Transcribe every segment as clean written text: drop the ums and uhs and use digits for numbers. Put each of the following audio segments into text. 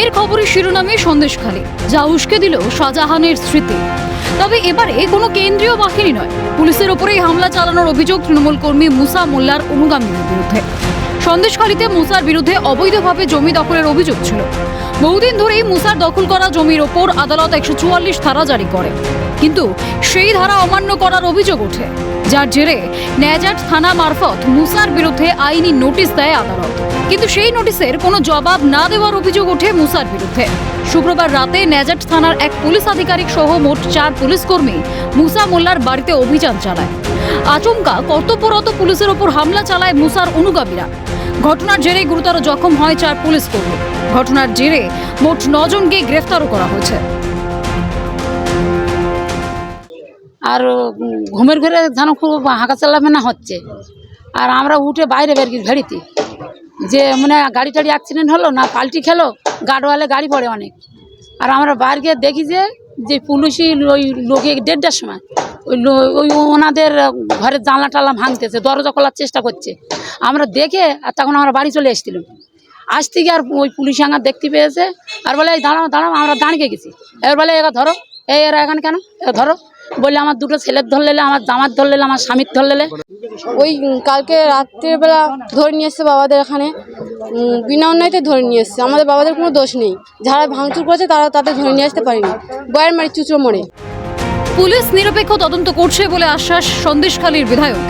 ফের খবরের শিরোনামে সন্দেশখালী, যা উস্কে দিল শাহজাহানের স্মৃতি। তবে এবারে কোনো কেন্দ্রীয় বাহিনী নয়, পুলিশের ওপরেই হামলা চালানোর অভিযোগ তৃণমূল কর্মী মুসা মোল্লার অনুগামীদের বিরুদ্ধে। সন্দেশখালীতে মুসার বিরুদ্ধে অবৈধভাবে জমি দখলের অভিযোগ ছিল। বহুদিন ধরেই মুসার দখল করা জমির ওপর আদালত 144 ধারা জারি করে, কিন্তু সেই ধারা অমান্য করার অভিযোগ ওঠে, যার জেরে নেজাট থানা মারফত মুসার বিরুদ্ধে আইনি নোটিশ দেয় আদালত। কিন্তু সেই নোটিশের কোনো জবাব না দেওয়ার অভিযোগ ওঠে মুসার বিরুদ্ধে। শুক্রবার রাতে নেজাট থানার এক পুলিশ আধিকারিক সহ মোট 4 পুলিশ কর্মী মুসা মোল্লার বাড়িতে অভিযান চালায়। আচমকা কর্তব্যরত পুলিশের ওপর হামলা চালায় মুসার অনুগামীরা। ঘটনার জেরে গুরুতর জখম হয় 4 পুলিশ কর্মী। ঘটনার জেরে মোট 9 জনকে গ্রেফতারও করা হয়েছে। আর ঘুমের ঘরে যেন খুব হাঁকা চালামেনা হচ্ছে, আর আমরা উঠে বাইরে বের গেছি ভেড়িতে, যে মানে গাড়ি টাড়ি অ্যাক্সিডেন্ট হলো না পাল্টি খেলো, গার্ডওয়ালে গাড়ি পড়ে অনেক। আর আমরা বাইরে গিয়ে দেখি যে পুলিশই ওই লোকে 1:30টার সময় ওই ওনাদের ঘরের জানলা টালা ভাঙতেছে, দরজা খোলার চেষ্টা করছে। আমরা দেখে আর তখন আমরা বাড়ি চলে এসেছিলাম। আসতে গিয়ে আর ওই পুলিশ আঙার দেখতে পেয়েছে, আর বলে এই দাঁড়াও দাঁড়াও, আমরা দাঁড়িয়ে গেছি। এবার বলে এরা ধরো, এরা এখানে কেন, এরা ধরো। বললে আমার 2টো ছেলের ধর লেলে, আমার জামার ধর লেলে, আমার স্বামীর ধর লেলে। ওই কালকে রাত্রেবেলা ধরে নিয়ে এসছে বাবাদের এখানে, বিনা অন্যায়তে ধরে নিয়ে এসছে। আমাদের বাবাদের কোনো দোষ নেই, যারা ভাঙচুর করেছে তারা তাদের ধরে নিয়ে আসতে পারেনি। বয়ের মারি চুচড়ো মোড়ে পুলিশ নিরপেক্ষ তদন্ত করছে বলে আশ্বাস সন্দেশখালীর বিধায়কের।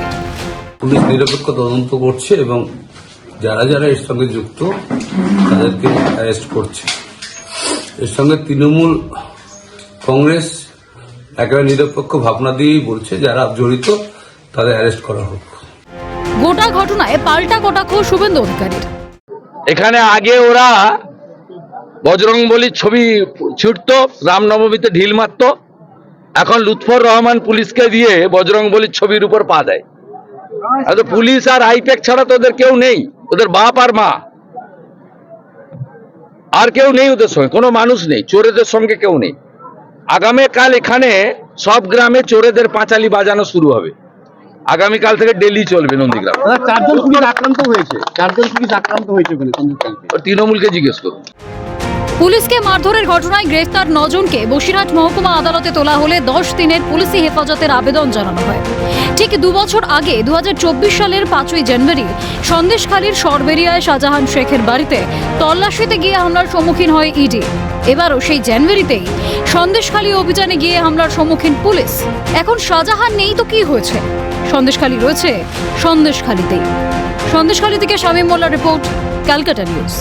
পুলিশ নিরপেক্ষ তদন্ত করছে এবং যারা যারা এর সঙ্গে যুক্ত তাদেরকে অ্যারেস্ট করছে। এর সঙ্গে তৃণমূল কংগ্রেস একেবারে নিরপেক্ষ ভাবনা দিয়েই বলছে যারা জড়িত তাদের অ্যারেস্ট করা হোক। গোটা ঘটনায় পাল্টা কটাক্ষ শুভেন্দু অধিকারীর। এখানে আগে ওরা বজরংবলীর ছবি ছুটতো, রামনবমীতে ঢিল মারতো, এখন লুৎফর রহমান পুলিশকে দিয়ে বজরংবলীর ছবির উপর পা দেয়। পুলিশ আর আইপ্যাক ছাড়া তো ওদের কেউ নেই, ওদের বাপ আর মা, আর কেউ নেই ওদের সঙ্গে, কোনো মানুষ নেই, চোরেদের সঙ্গে কেউ নেই। আগামীকাল এখানে সব গ্রামে চোরেদের পাঁচালি বাজানো শুরু হবে, আগামীকাল থেকে ডেলি চলবে নন্দীগ্রাম। 4 জন পুলিশ আক্রান্ত হয়েছে, 4 জন পুলিশ আক্রান্ত হয়েছে তৃণমূলকে জিজ্ঞেস করুন। পুলিশকে মারধরের ঘটনায় গ্রেফতার 9 জনকে বসিরহাট মহকুমা আদালতে তোলা হলে 10 দিনের পুলিশি হেফাজতের আবেদন জানানো হয়। ঠিক 2 বছর আগে 2024 সালের 5ই জানুয়ারি সন্দেশখালীর সরবেরিয়ায় শাহজাহান শেখের বাড়িতে তল্লাশিতে গিয়ে হামলার সম্মুখীন হয় ইডি। এবারও সেই জানুয়ারিতেই সন্দেশখালী অভিযানে গিয়ে হামলার সম্মুখীন পুলিশ। এখন শাহজাহান নেই তো কি হয়েছে, সন্দেশখালী রয়েছে সন্দেশখালীতেই। সন্দেশখালী থেকে শামীম মোল্লার রিপোর্ট, ক্যালকাটা নিউজ।